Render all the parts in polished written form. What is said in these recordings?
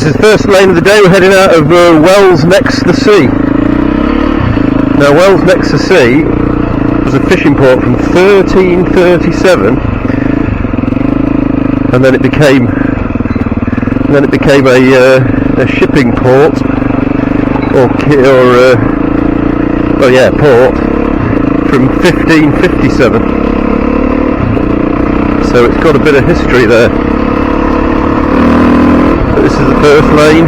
this is the first lane of the day. We're heading out of Wells next to the sea. Now Wells next to the sea was a fishing port from 1337, and then it became a shipping port port from 1557. So it's got a bit of history there. But this is the first lane.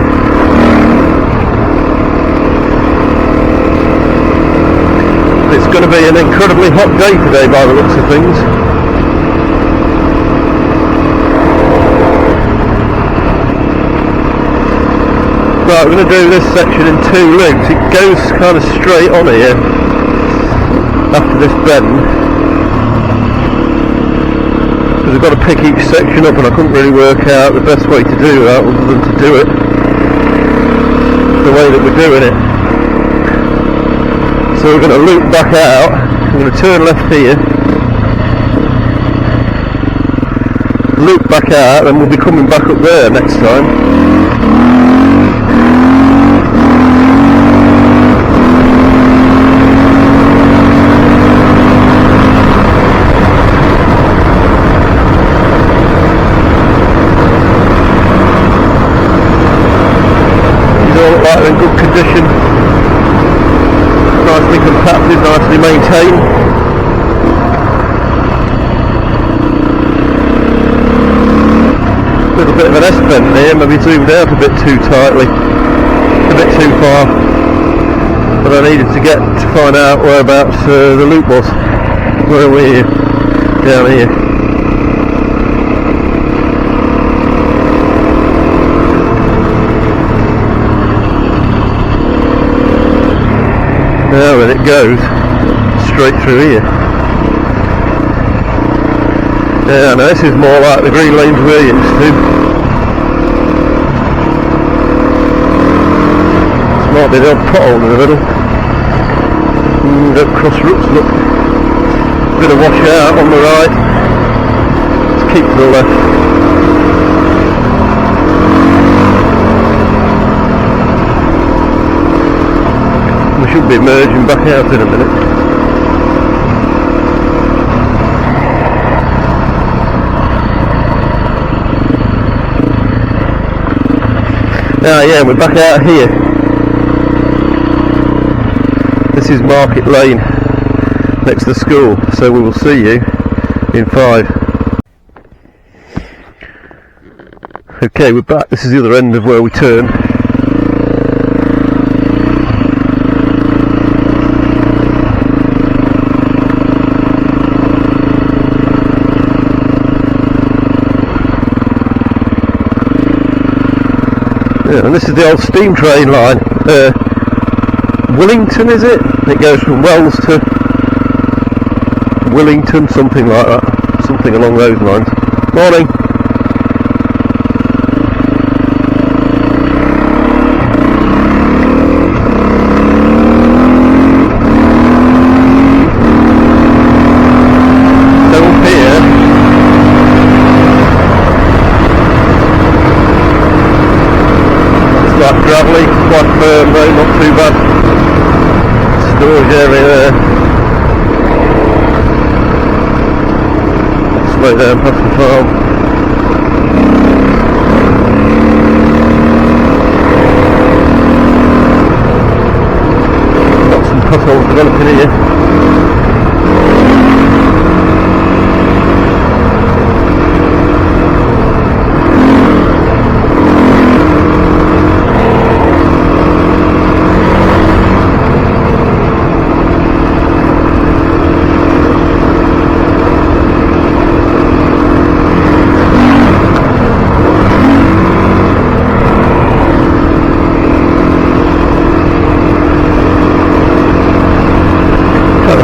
It's going to be an incredibly hot day today by the looks of things. Right, we're going to do this section in two loops. It goes kind of straight on here after this bend. Because I've got to pick each section up, and I couldn't really work out the best way to do that other than to do it the way that we're doing it. So we're going to loop back out. I'm going to turn left here, loop back out, and we'll be coming back up there next time. These all look like they're in good condition. Nicely compacted, nicely maintained. A little bit of an S-bend here, maybe zoomed out a bit too tightly, a bit too far, but I needed to get to find out whereabouts the loop was. Where are we? Down here. Now then it goes straight through here. Yeah, now this is more like the green lanes we're used to. This might be the odd pothole in the middle. Don't cross roots, look. Bit of wash out on the right. Let's keep to the left. We should be merging back out in a minute. Yeah, we're back out here. This is Market Lane next to the school, so we will see you in 5. Okay, we're back. This is the other end of where we turn. Yeah, and this is the old steam train line. Willington, is it? It goes from Wells to Willington, something like that. Something along those lines. Morning. Gravelly, quite firm though, not too bad. Storage area there. Slow down past the farm. Got some potholes developing here.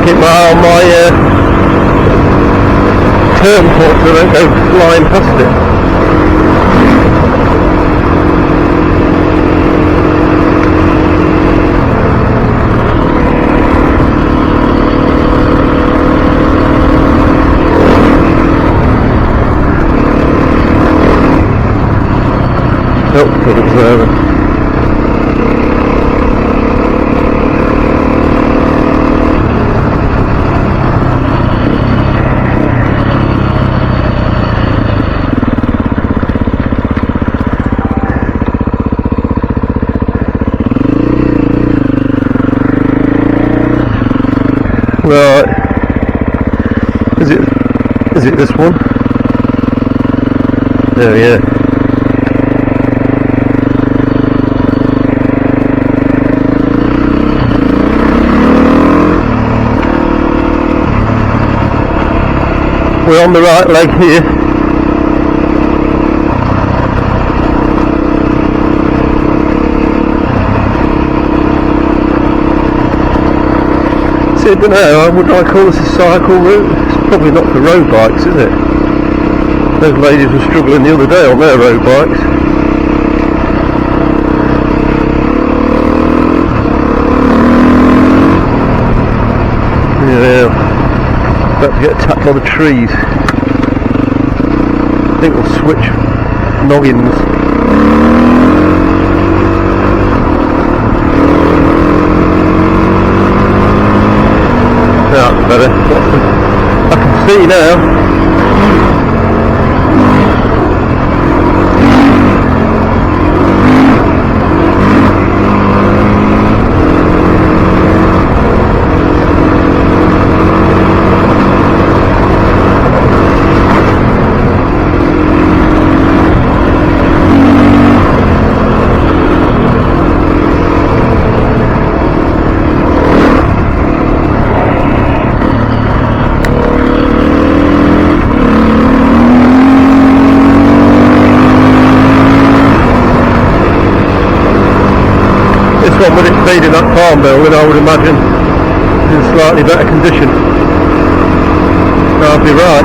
Keep my eye on my turn port so I don't go flying past it. Oh, thought it was there then. Right, is it this one? Oh yeah. We're on the right leg here. I don't know, would I call this a cycle route? It's probably not for road bikes, is it? Those ladies were struggling the other day on their road bikes. Yeah, about to get attacked by the trees. I think we'll switch noggins. That's better. I can see now. With it being in that farm building, I would imagine in slightly better condition. I'd be right.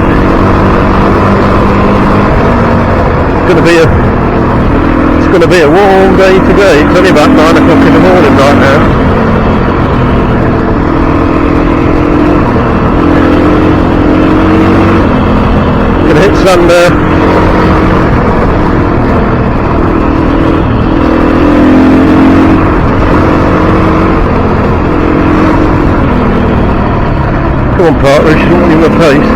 It's going to be a warm day today. It's only about 9 o'clock in the morning right now. Gonna hit sand there. Come on, partner, you shouldn't want you in the pace.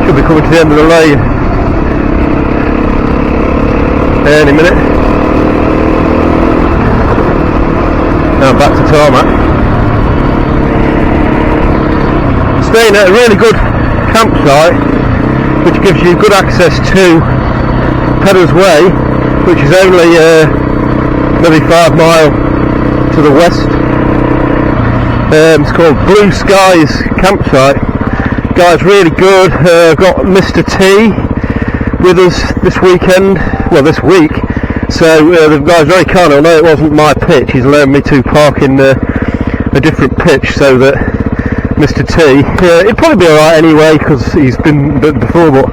Should be coming to the end of the lane any minute. Now back to tarmac. Staying at a really good campsite which gives you good access to Peddar's Way, which is only maybe 5 miles to the west. It's called Blue Skies Campsite. Guy's really good. Got Mr. T with us this weekend, well this week, so the guy's very kind. Although it wasn't my pitch, he's allowed me to park in a different pitch so that Mr. T, he'd probably be alright anyway because he's been before, but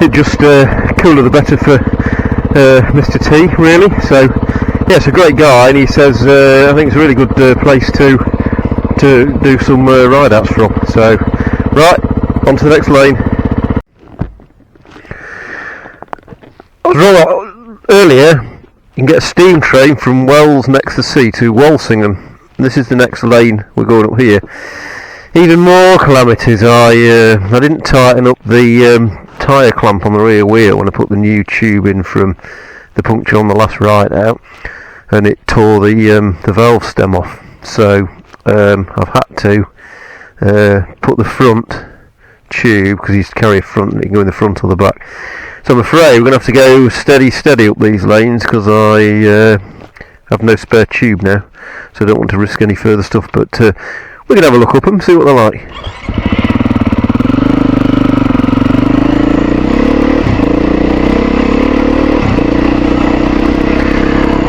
it just cooler the better for Mr. T really. So yeah, it's a great guy, and he says I think it's a really good place to do some ride outs from. So right, on to the next lane. I was wrong earlier. You can get a steam train from Wells next to sea to Walsingham. This is the next lane. We're going up here. Even more calamities. I didn't tighten up the tyre clamp on the rear wheel when I put the new tube in from the puncture on the last ride out, and it tore the valve stem off. So I've had to put the front tube, because you carry a front, you can go in the front or the back. So I'm afraid we're going to have to go steady up these lanes, because I have no spare tube now, so I don't want to risk any further stuff. But we can have a look up and see what they're like.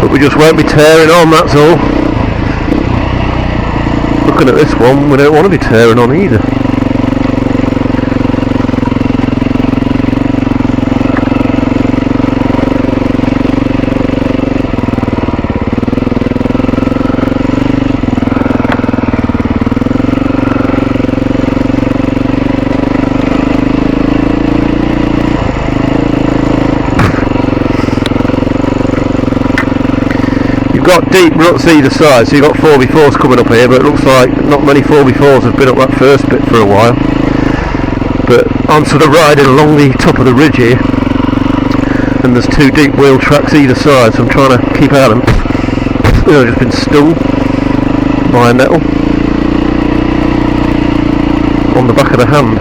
But we just won't be tearing on, that's all. Looking at this one, we don't want to be tearing on either. got deep ruts either side, so you've got 4x4s coming up here, but it looks like not many 4x4s have been up that first bit for a while. But I'm sort of riding along the top of the ridge here, and there's two deep wheel tracks either side, so I'm trying to keep out of them. I've just been stung by a nettle on the back of the hand.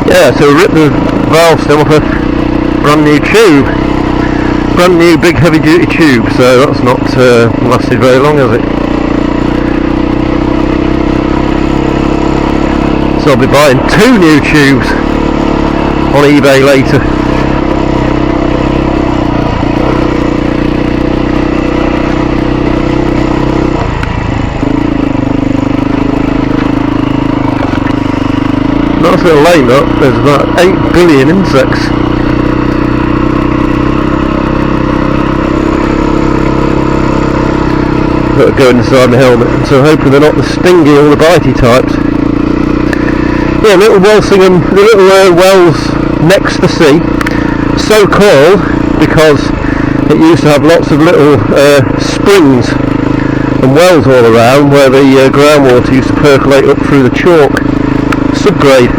Yeah, so we ripped the valve stem off a brand new tube, brand new big heavy duty tube, so that's not lasted very long, has it? So I'll be buying 2 new tubes on eBay later. Nice little lane up, there's about 8 billion insects. That are going inside my helmet, so I'm hoping they're not the stingy or the bitey types. Yeah, little Walsingham, the little wells next to the sea, so called because it used to have lots of little springs and wells all around where the groundwater used to percolate up through the chalk subgrade.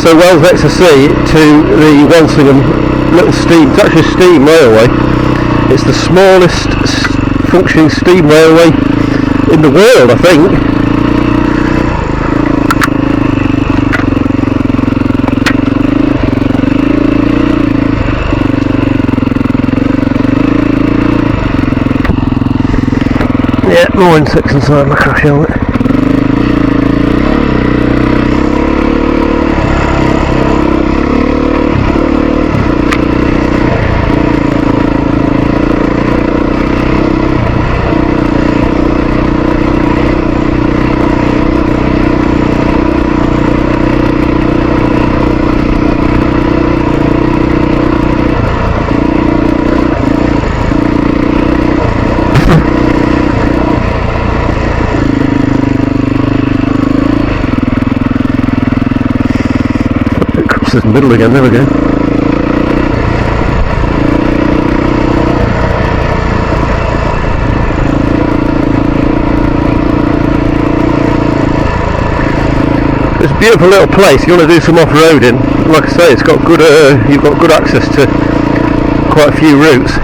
So wells next to sea to the Walsingham little steam, it's actually a steam railway. It's the smallest functioning steam railway in the world, I think. Yeah, more insects inside my crash helmet. This middle again, there we go. It's a beautiful little place. If you want to do some off-roading, like I say, it's got good. You've got good access to quite a few routes.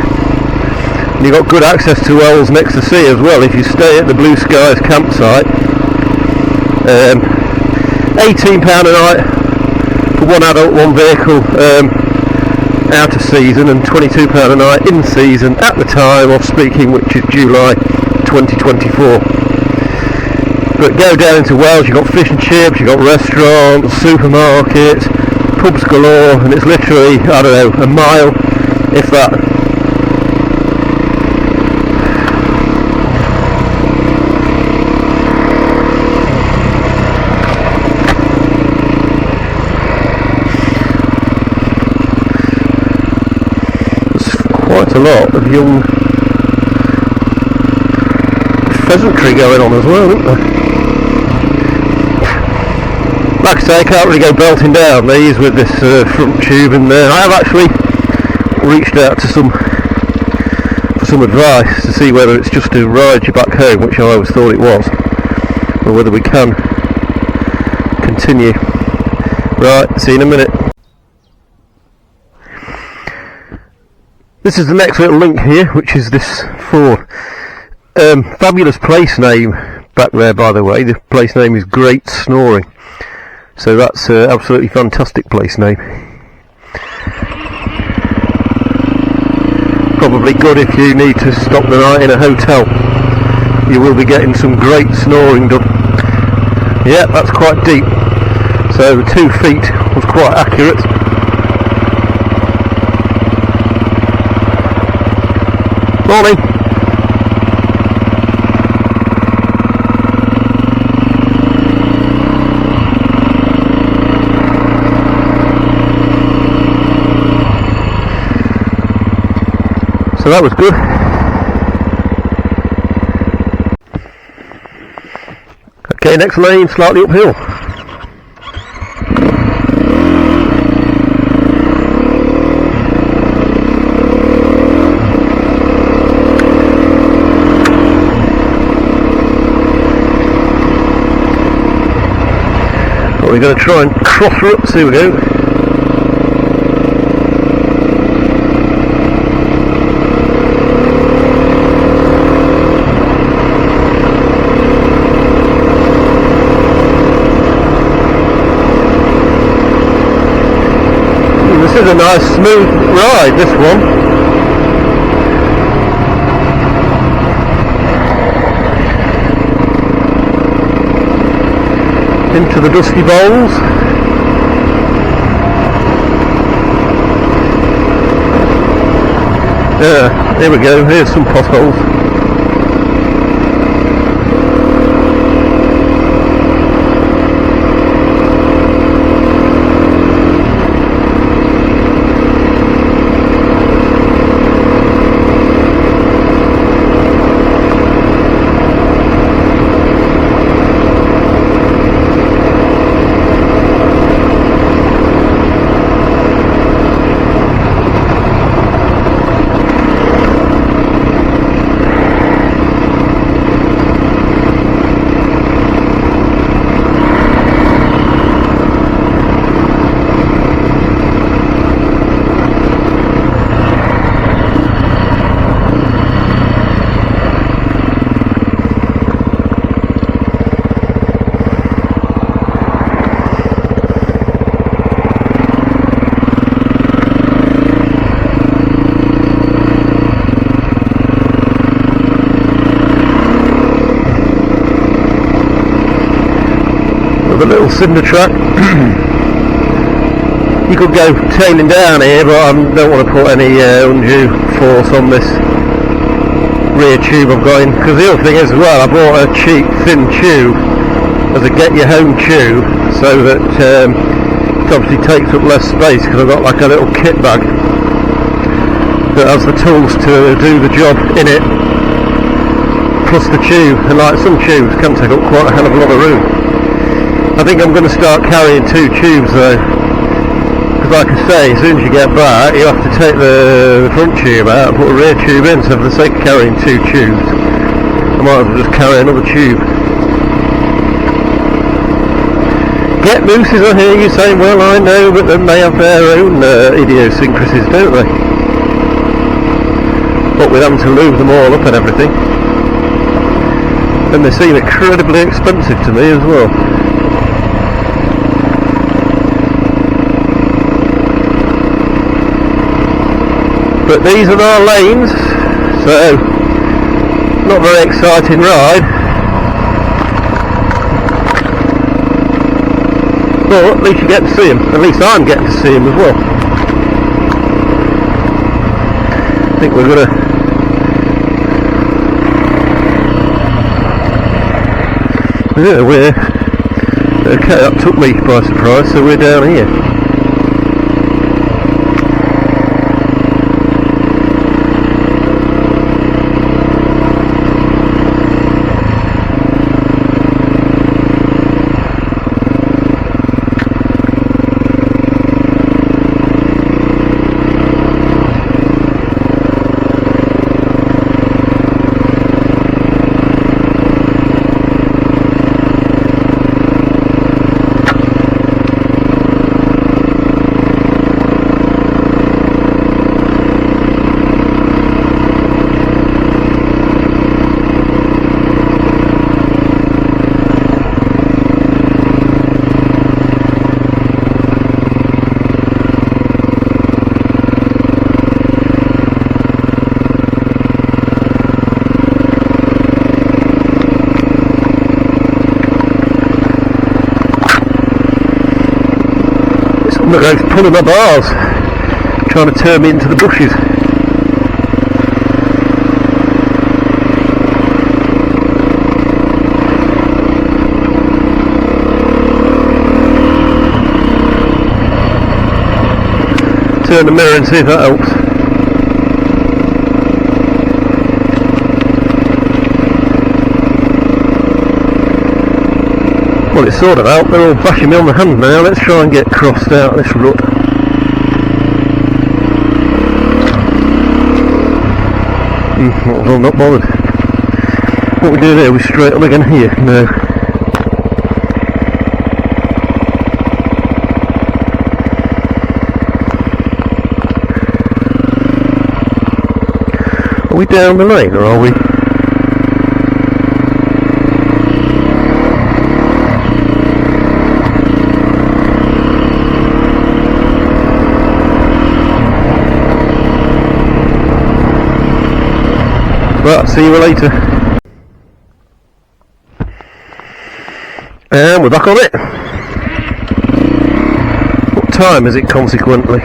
And you've got good access to wells next to sea as well. If you stay at the Blue Skies campsite, £18 a night. One adult, one vehicle out of season, and £22 a night in season at the time of speaking, which is July 2024. But go down into Wales, you've got fish and chips, you've got restaurants, supermarkets, pubs galore, and it's literally, I don't know, a mile, if that. Quite a lot of young pheasantry going on as well, isn't there? Like I say, I can't really go belting down these with this front tube in there. I have actually reached out to for some advice to see whether it's just to ride you back home, which I always thought it was, or whether we can continue. Right, see you in a minute. This is the next little link here, which is this Ford. Fabulous place name back there, by the way. The place name is Great Snoring. So that's an absolutely fantastic place name. Probably good if you need to stop the night in a hotel. You will be getting some great snoring done. Yeah, that's quite deep. So the 2 feet was quite accurate. Morning. So that was good. Okay, next lane, slightly uphill. We're going to try and cross her up, see we go. This is a nice smooth ride, this one. Into the dusty bowls. Yeah, here we go, here's some potholes. A little cinder track. You could go tailing down here, but I don't want to put any undue force on this rear tube I've got in, because the other thing is as well, I bought a cheap thin tube as a get you home tube, so that it obviously takes up less space, because I've got like a little kit bag that has the tools to do the job in it, plus the tube, and like some tubes can take up quite a hell of a lot of room. I think I'm going to start carrying two tubes though, because like I say, as soon as you get back you have to take the front tube out and put a rear tube in, so for the sake of carrying two tubes I might as well just carry another tube. Get mooses, I hear you saying. Well, I know, but then they have their own idiosyncrasies, don't they? What with having to lube them all up and everything, and they seem incredibly expensive to me as well. But these are our lanes, so not very exciting ride, but at least you get to see them. At least I'm getting to see them as well. I think we're gonna we're okay. That took me by surprise, so we're down here. The guy's pulling my bars, trying to turn me into the bushes. Turn the mirror and see if that helps. Well, it's sort of out. They're all bashing me on the hand now. Let's try and get crossed out this rut. I'm not bothered. What we do there, we straight on again here. No. Are we down the lane or are we? Right, see you later. And we're back on it. What time is it consequently?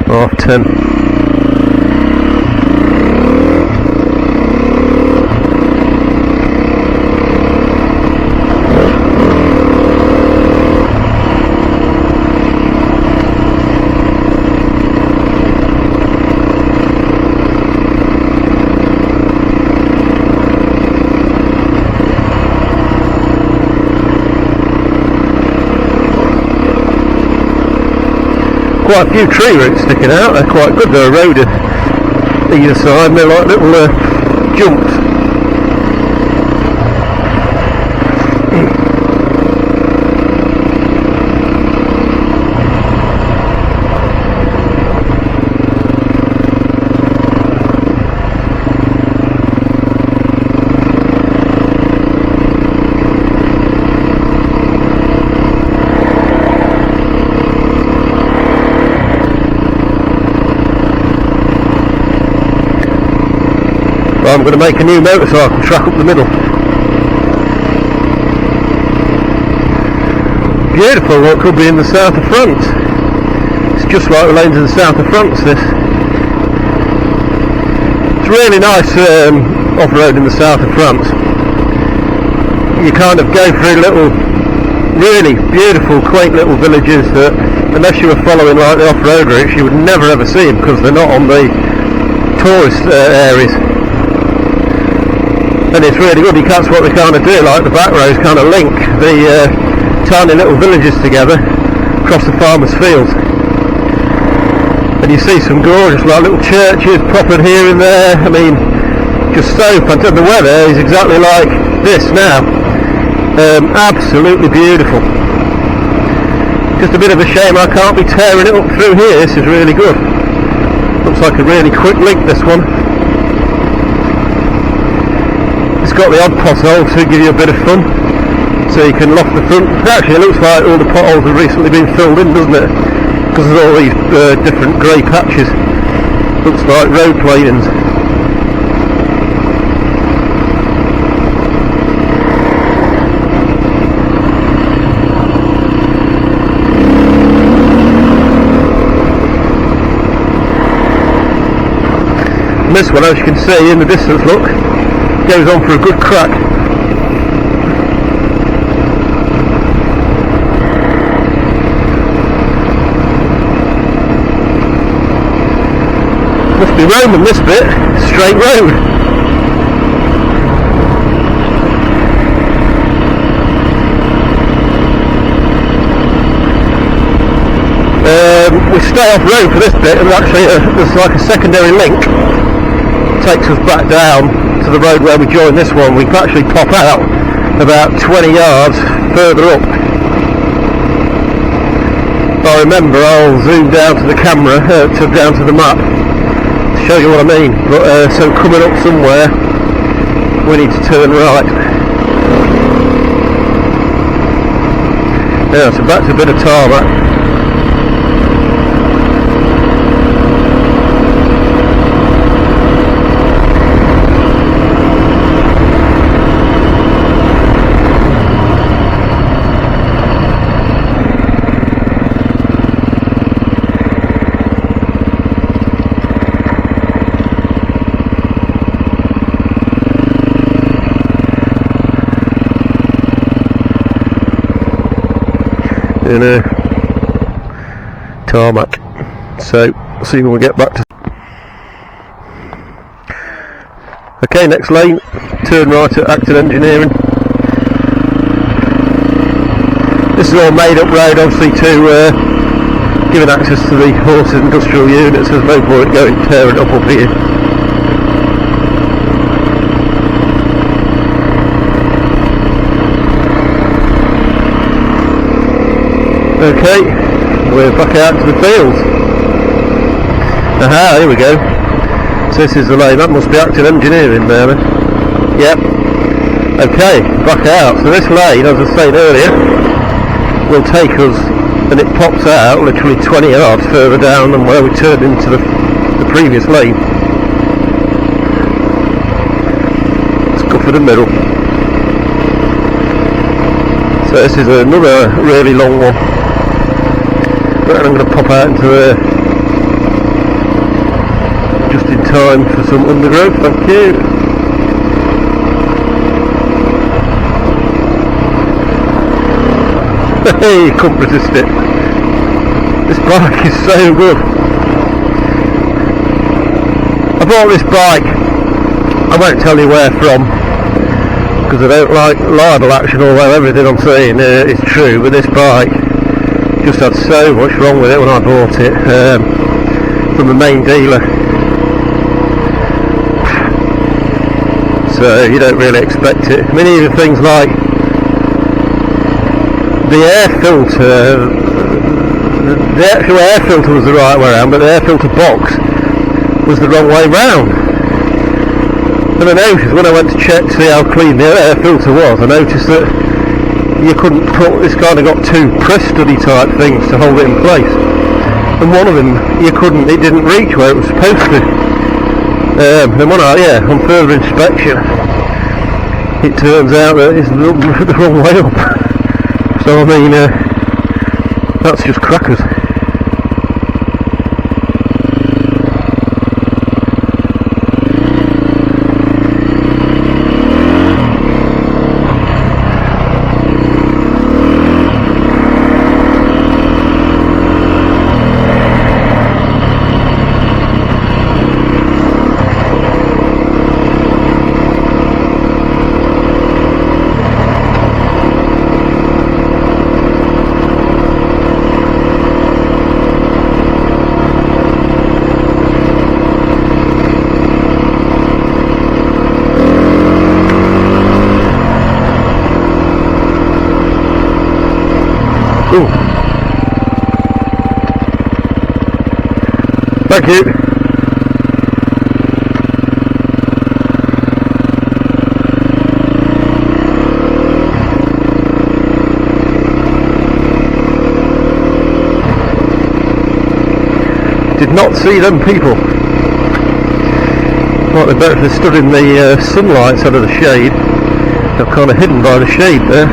10:30. Quite a few tree roots sticking out. They're quite good. They're eroded either side and they're like little jumps. I'm going to make a new motorcycle track up the middle. Beautiful what could be in the south of France. It's just like the lanes in the south of France, this. It's really nice off-road in the south of France. You kind of go through little, really beautiful, quaint little villages that, unless you were following like the off-road routes, you would never ever see them because they're not on the tourist areas. And it's really good. That's what they kind of do, like the back roads kind of link the tiny little villages together across the farmers' fields. And you see some gorgeous like little churches popping here and there. I mean, just so fantastic. The weather is exactly like this now. Absolutely beautiful. Just a bit of a shame I can't be tearing it up through here. This is really good. Looks like a really quick link, this one. It's got the odd pothole to give you a bit of fun, so you can lock the front. Actually, it looks like all the potholes have recently been filled in, doesn't it? Because there's all these different grey patches. Looks like road planings. And this one, as you can see in the distance, look, goes on for a good crack. Must be Roman this bit, straight road. We stay off road for this bit and actually there's like a secondary link. Takes us back down to the road where we join this one. We can actually pop out about 20 yards further up. If I remember, I'll zoom down to the camera, down to the map to show you what I mean. But so coming up somewhere, we need to turn right. Yeah, so back to a bit of tarmac. In a tarmac, so we'll see when we get back to. Okay, next lane, turn right at Acton Engineering. This is all made up road, obviously, to giving access to the horses industrial units. There's no point going tearing up here. Okay, we're back out to the fields. Aha, here we go. So this is the lane. That must be active engineering there then. Yep. Okay, back out. So this lane, as I said earlier, will take us, and it pops out literally 20 yards further down than where we turned into the previous lane. Let's go for the middle. So this is another really long one. But I'm going to pop out into there just in time for some undergrowth. Thank you. Hey, you couldn't resist it. This bike is so good. I bought this bike, I won't tell you where from, because I don't like libel action, although everything I'm saying is true, but this bike just had so much wrong with it when I bought it from the main dealer. So you don't really expect it. I mean, even things like the air filter, the actual air filter was the right way around, but the air filter box was the wrong way round. And I noticed when I went to check to see how clean the air filter was, I noticed that you couldn't put, it's kind of got two press study type things to hold it in place. And one of them, you couldn't, it didn't reach where it was supposed to. Then when on further inspection, it turns out that it's the wrong way up. So I mean, that's just crackers. Ooh. Thank you. Did not see them people. Well, they better have stood in the sunlight instead of the shade. They're kind of hidden by the shade there.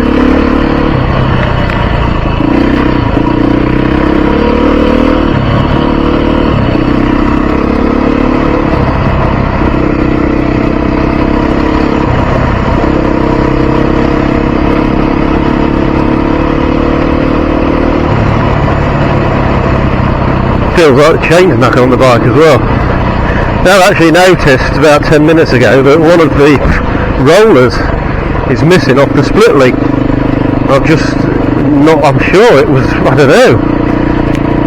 Feels like the chain's knocking on the bike as well. Now I actually noticed about 10 minutes ago that one of the rollers is missing off the split link. I'm sure it was, I don't know,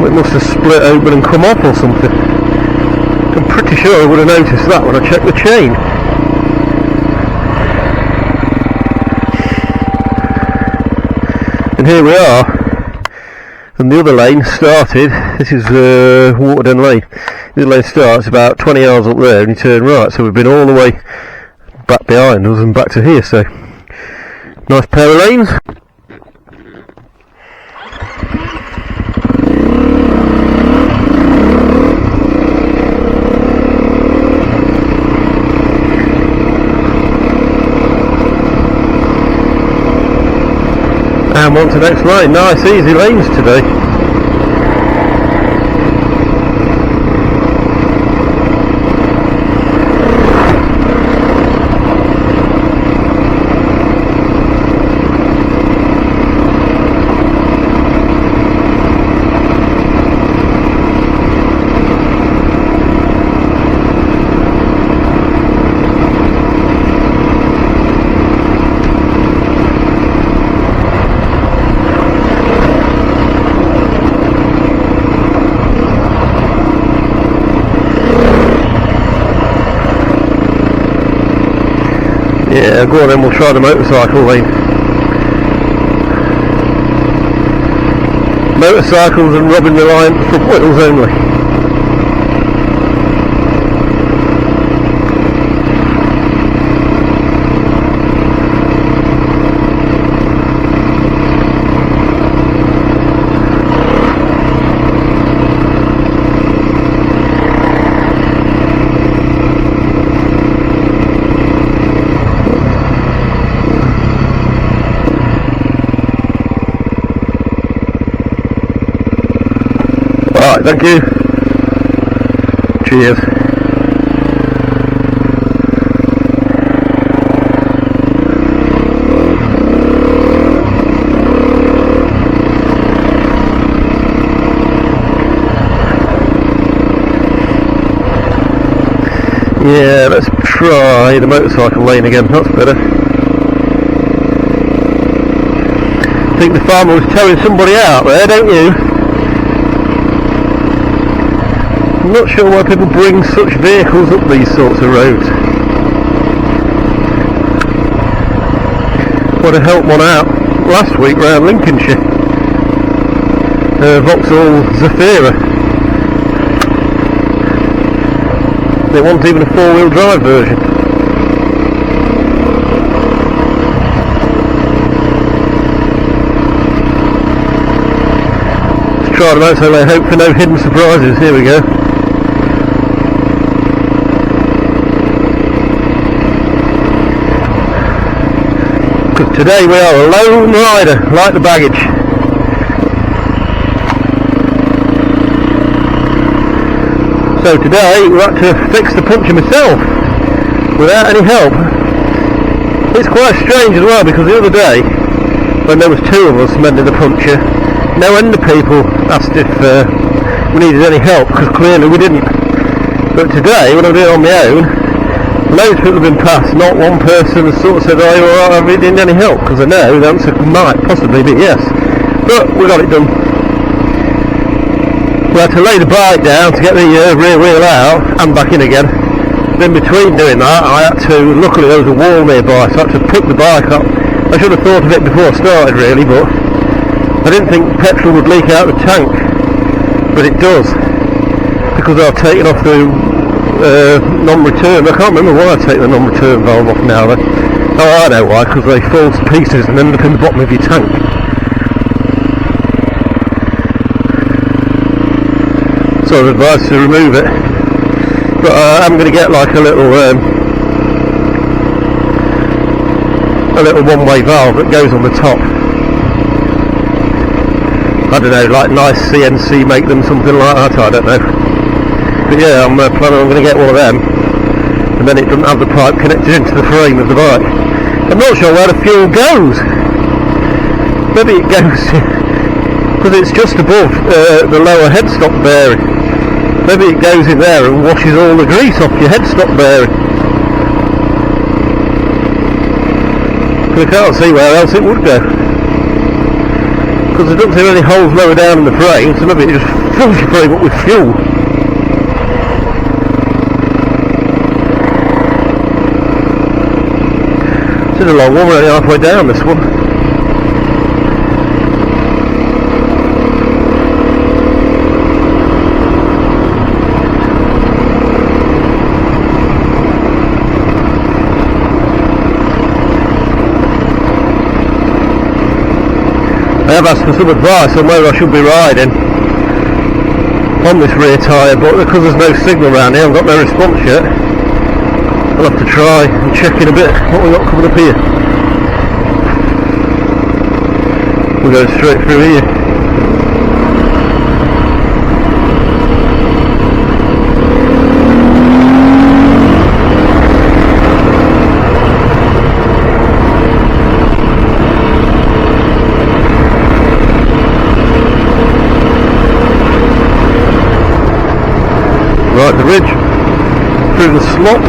it must have split open and come off or something. I'm pretty sure I would have noticed that when I checked the chain. And here we are. And the other lane started, this is Waterden Lane, the other lane starts about 20 yards up there and you turn right, so we've been all the way back behind us and back to here, so nice pair of lanes. And on to the next lane. Nice easy lanes today. Yeah, go on then, we'll try the motorcycle lane. Motorcycles and Robin Reliant for Whittles only. Alright, thank you. Cheers. Yeah, let's try the motorcycle lane again, that's better. I think the farmer was towing somebody out there, don't you? I'm not sure why people bring such vehicles up these sorts of roads. Would have helped one out last week round Lincolnshire. Vauxhall Zafira. There wasn't even a four-wheel drive version. Let's try them out, so I hope for no hidden surprises. Here we go. Today we are a lone rider, like the baggage. So today we had to fix the puncture myself, without any help. It's quite strange as well, because the other day, when there was two of us mending the puncture, no end of people asked if we needed any help, because clearly we didn't. But today, when I'm doing it on my own, loads of people have been past, not one person has sort of said, "Oh, you alright, have you needed any help?" Because I know the answer might possibly be yes. But we got it done. We had to lay the bike down to get the rear wheel out and back in again. In between doing that, I had to, luckily there was a wall nearby, so I had to pick the bike up. I should have thought of it before I started really, but I didn't think petrol would leak out the tank. But it does, because I've taken off the non-return. I can't remember why I take the non-return valve off now then. Oh, I know why, because they fall to pieces and end up in the bottom of your tank. So I've advised to remove it. But I'm going to get like a little one-way valve that goes on the top. I don't know, like nice CNC make them, something like that, I don't know. But yeah, I'm planning on going to get one of them, and then it doesn't have the pipe connected into the frame of the bike. I'm not sure where the fuel goes. Maybe it goes, because it's just above the lower headstock bearing. Maybe it goes in there and washes all the grease off your headstock bearing. But I can't see where else it would go, because I don't see any holes lower down in the frame, so maybe it just fills your frame up with fuel. It's a long one, we're only halfway down this one. I have asked for some advice on where I should be riding on this rear tyre, but because there's no signal around here, I've got no response yet. I'll have to try and check in a bit what we've got coming up here. We're going straight through here. Right, the ridge, through the slop.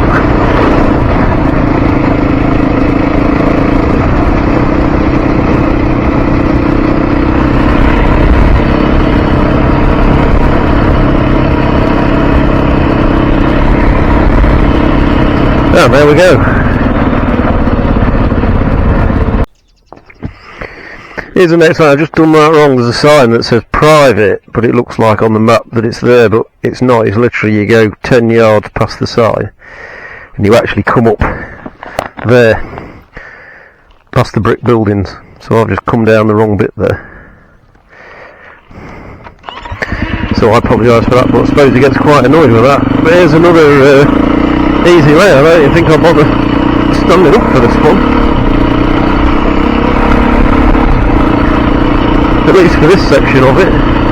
Oh, there we go. Here's the next one. I've just done that wrong. There's a sign that says private, but it looks like on the map that it's there, but it's not. It's literally you go 10 yards past the sign and you actually come up there past the brick buildings. So I've just come down the wrong bit there. So I apologise for that, but I suppose he gets quite annoyed with that. But here's another easy way. I don't even think I'll bother standing up for this one. At least for this section of it.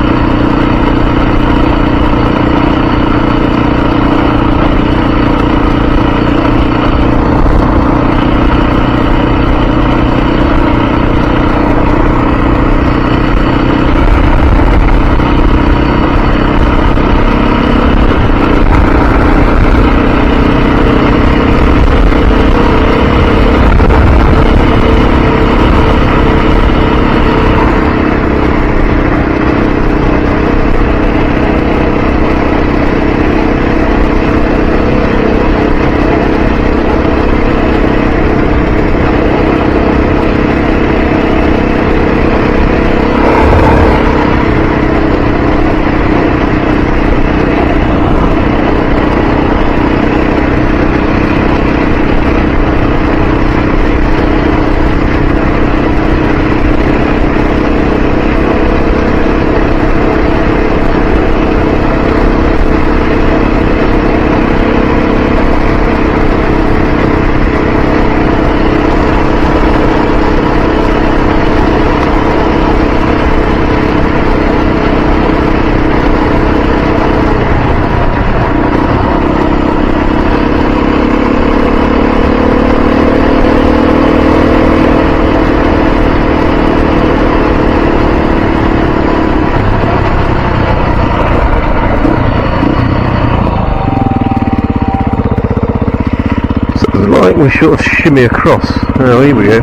Like we sort of shimmy across. Oh, here we go.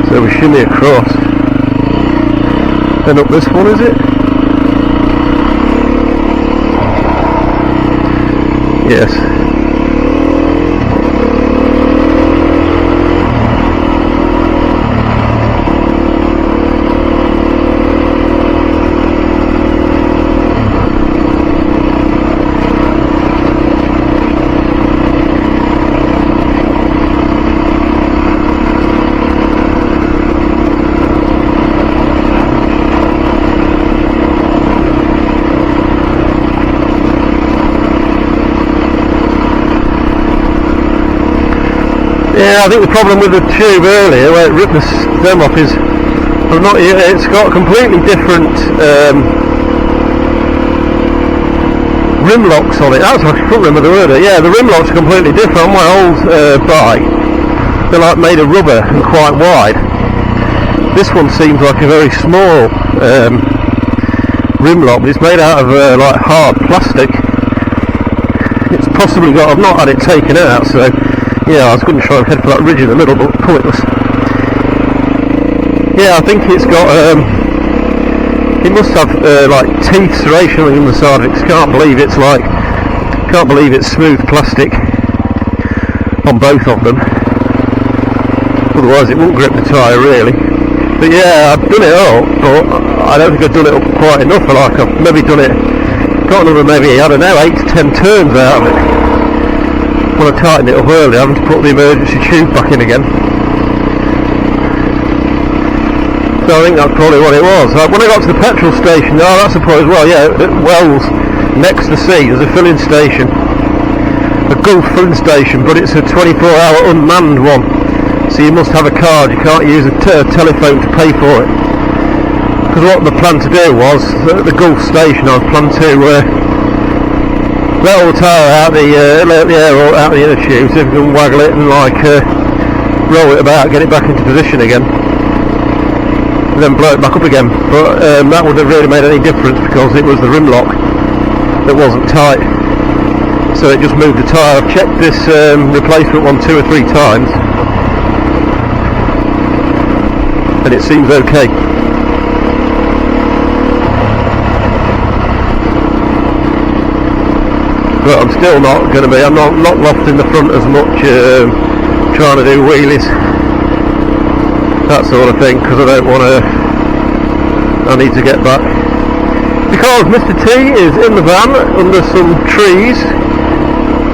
So we shimmy across. Then up this one, is it? Yes. Yeah, I think the problem with the tube earlier, where it ripped the stem off, is it's got completely different rim locks on it. That's I can't remember the word. Yeah, the rim locks are completely different. On my old bike, they're like made of rubber and quite wide. This one seems like a very small rim lock, but it's made out of like hard plastic. It's possibly got. I've not had it taken out, so. Yeah, I was going to try and head for that ridge in the middle, but pointless. Yeah, I think it's got, it must have, like, teeth serrationally on the side of it, 'cause can't believe it's smooth plastic on both of them. Otherwise it won't grip the tyre, really. But yeah, I've done it up, but I don't think I've done it up quite enough. Like, I've maybe done it, got another maybe, I don't know, 8 to 10 turns out of it. When I tightened it up earlier, having to put the emergency tube back in again. So I think that's probably what it was. When I got to the petrol station, that's the point as well, yeah, at Wells, next to the sea, there's a filling station. A Gulf filling station, but it's a 24-hour unmanned one. So you must have a card, you can't use a telephone to pay for it. Because what the plan to do was, at the Gulf station, I was planned to let all the tyre out the air out the inner tube, so if you can waggle it and like roll it about, get it back into position again, and then blow it back up again. But that wouldn't have really made any difference because it was the rim lock that wasn't tight, so it just moved the tyre. I've checked this replacement one 2 or 3 times, and it seems okay. But I'm still not going to be, I'm not loft in the front as much, trying to do wheelies. that sort of thing, because I need to get back. Because Mr. T is in the van under some trees,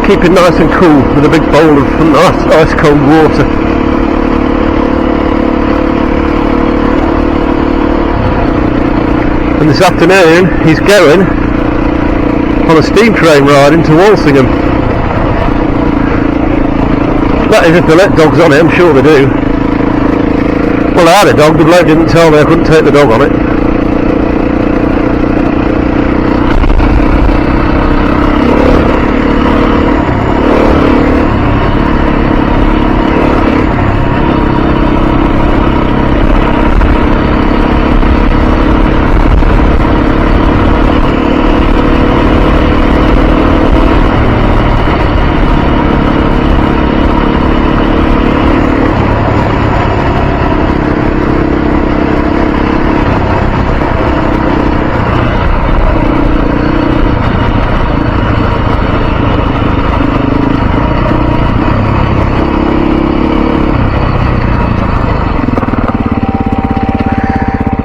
keeping nice and cool with a big bowl of nice ice cold water. And this afternoon he's going on a steam train ride into Walsingham. That is if they let dogs on it, I'm sure they do. Well, I had a dog, the bloke didn't tell me I couldn't take the dog on it.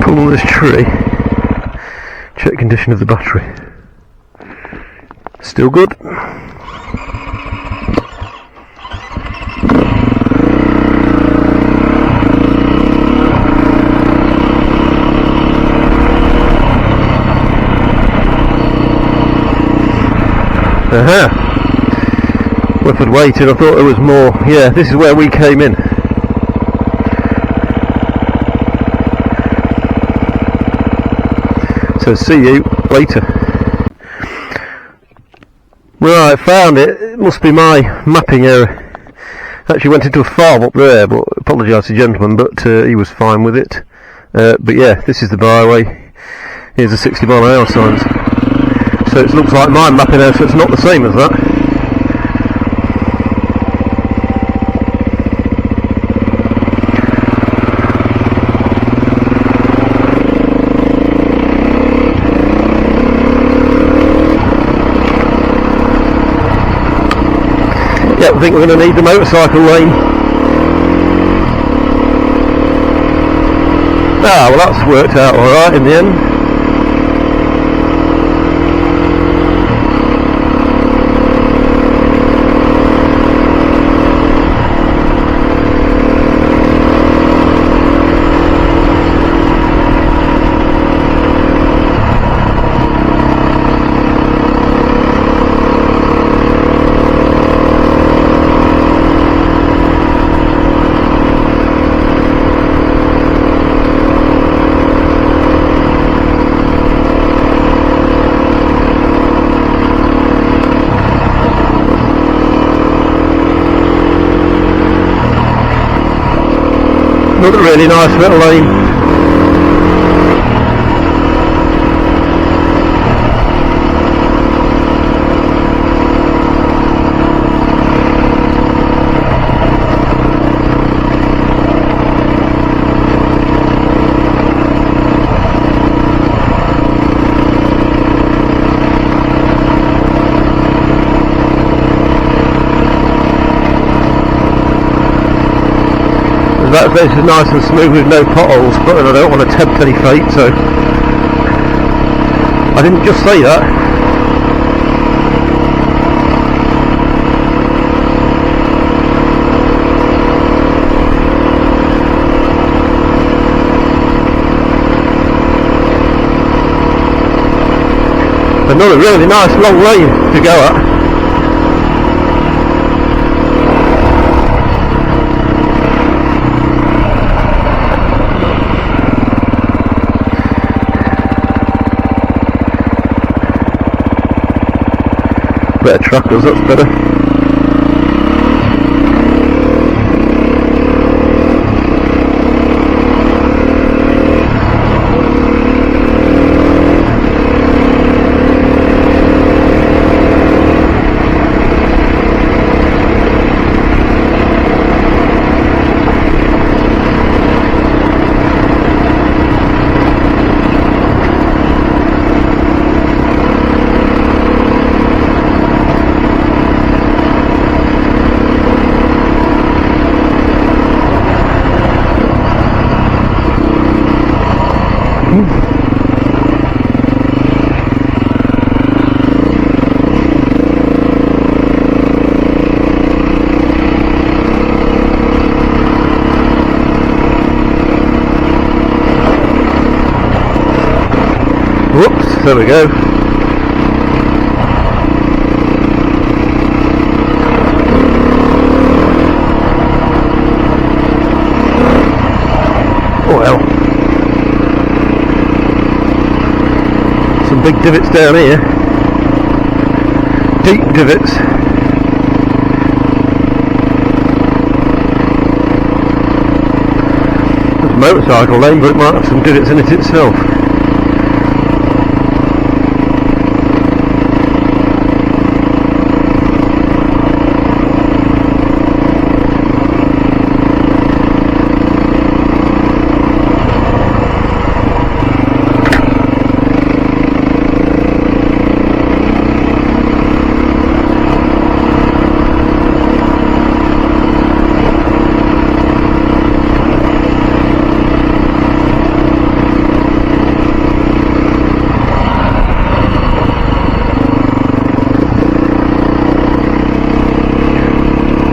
Pull this tree, check condition of the battery, still good. Whifford waited, I thought there was more. Yeah, this is where we came in. So see you later. Right, found it. It must be my mapping error. Actually went into a farm up there, but apologise to the gentleman, but he was fine with it. But yeah, this is the byway. Here's the 60 mile an hour signs. So it looks like my mapping error, so it's not the same as that. Yeah, I think we're going to need the motorcycle lane. Ah, well that's worked out alright in the end. Another really nice little lane. That place is nice and smooth with no potholes, but I don't want to tempt any fate, so I didn't just say that. Another really nice long lane to go at. Better truckers, that's better. Whoops, there we go. Oh well. Some big divots down here. Deep divots. There's a motorcycle lane, but it might have some divots in it itself.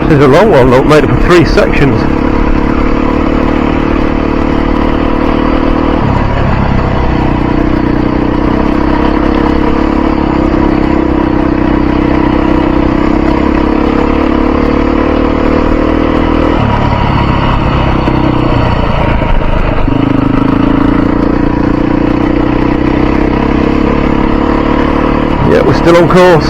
There's a long one, look, made up of 3 sections. Yeah, we're still on course.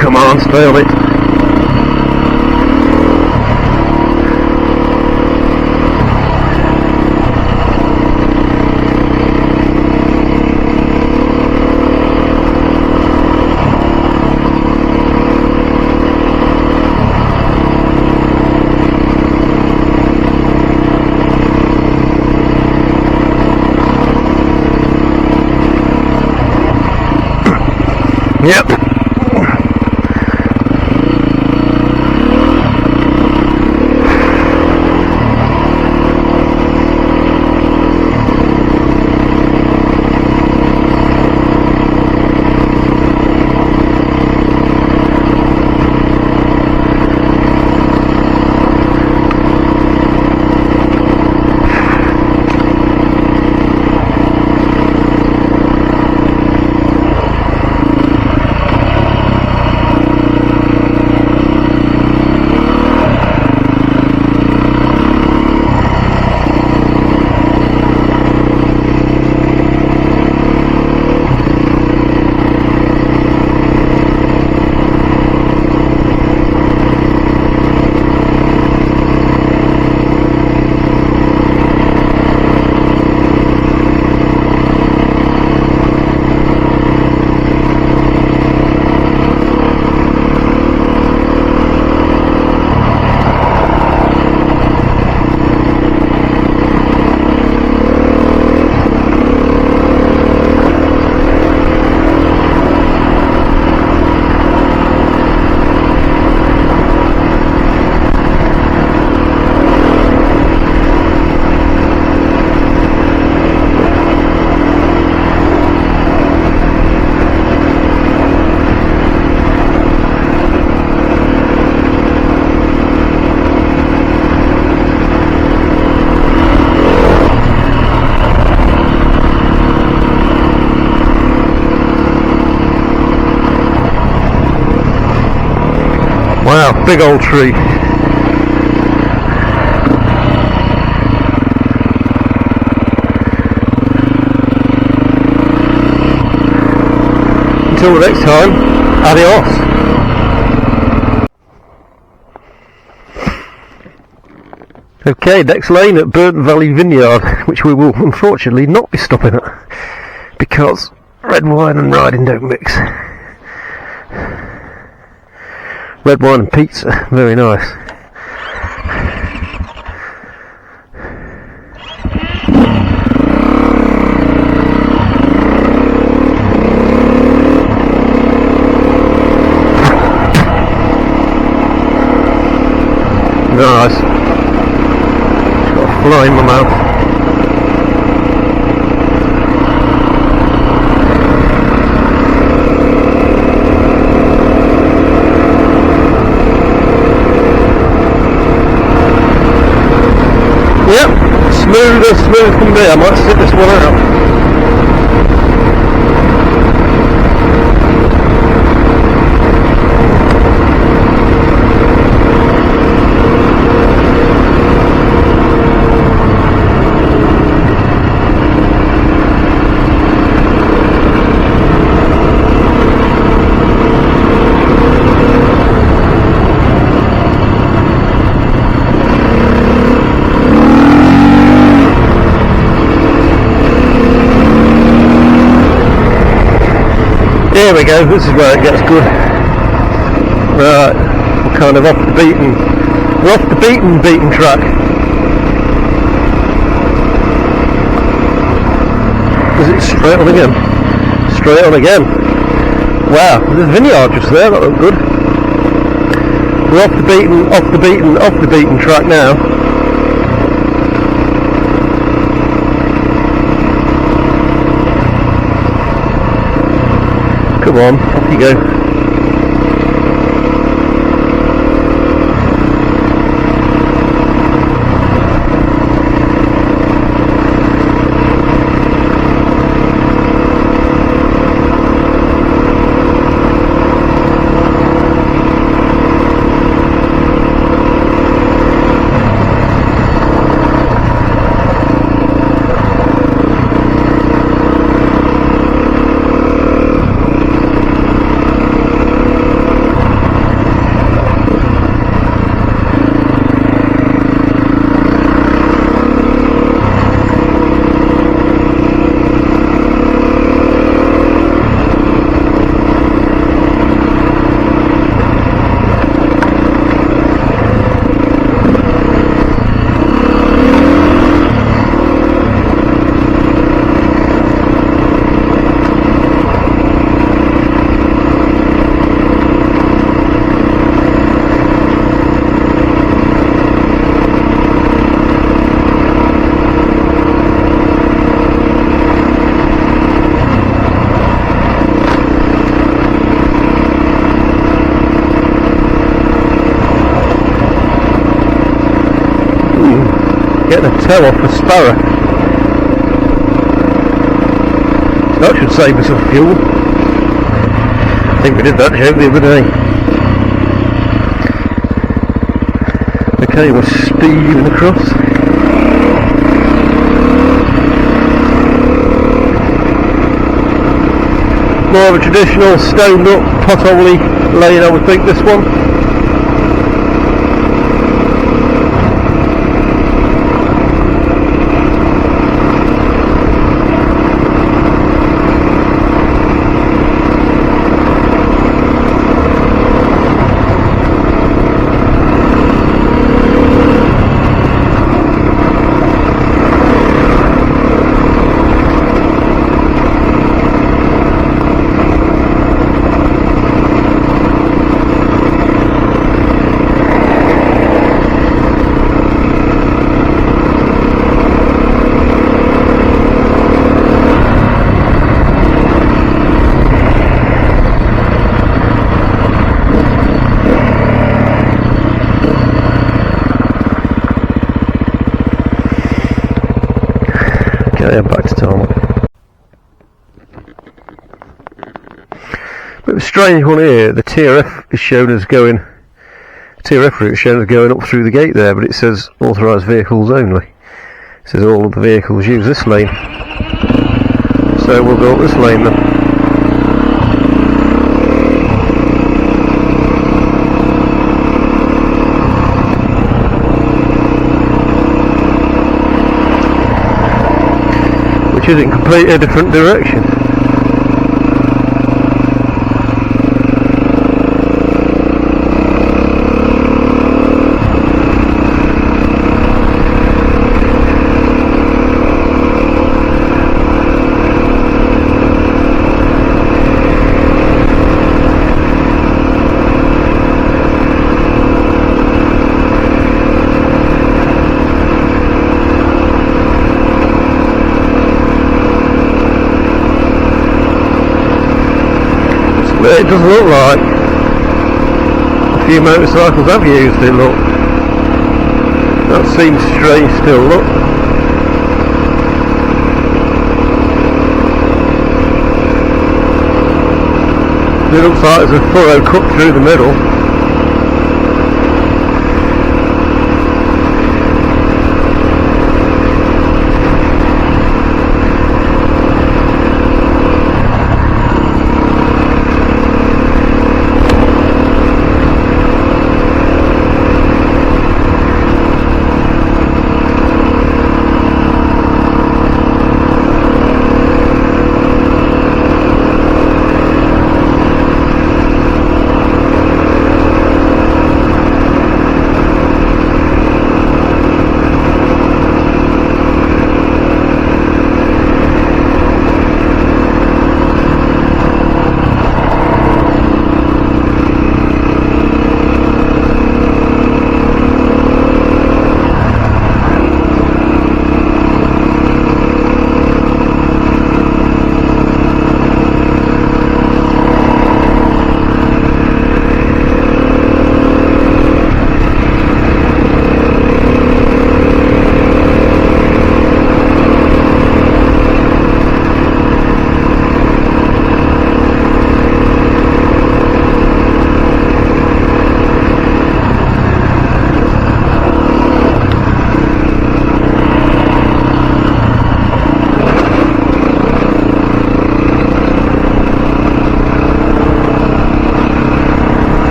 Come on, stay on it. Yep. Wow, big old tree. Until the next time, adios. Okay, next lane at Burton Valley Vineyard, which we will unfortunately not be stopping at, because red wine and riding don't mix. Red wine and pizza, very nice. Nice. Got a fly in my mouth. Yep, smooth can be. I might sit this one out. Here we go, this is where it gets good. Right, we're kind of off the beaten track. Is it straight on again? Straight on again. Wow, there's a vineyard just there, that looked good. We're off the beaten track now. Come on, off you go. Getting a tow off a sparrow. That should save us some fuel. I think we did that joke the other day. Okay, we're speeding across. More of a traditional stoned up potholey lane, I would think, this one. Okay, back to tarmac. Bit of a strange one here. The TRF is shown as going. TRF route is shown as going up through the gate there, but it says authorised vehicles only. It says all of the vehicles use this lane. So we'll go up this lane then. Which is in completely a different direction. it does look like a few motorcycles have used it, look. That seems strange still, look. It looks like there's a furrow cut through the middle.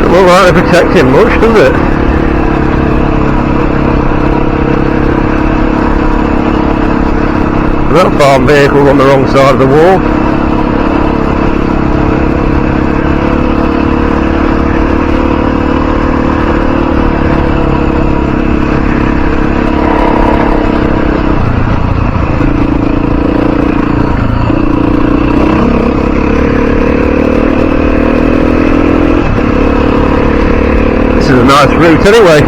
Doesn't look like they're protecting much, does it? That farm vehicle on the wrong side of the wall. This is a nice route anyway.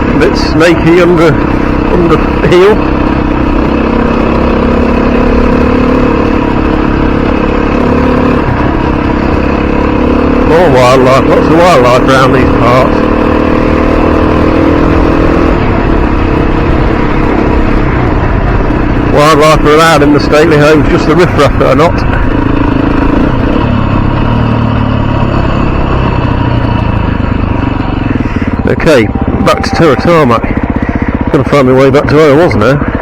A bit snaky under heel. More wildlife, lots of wildlife around these parts. Wildlife are allowed in the stately homes, just the riffraff are not. Okay, back to Turret Tarmac. Gonna find my way back to where I was now.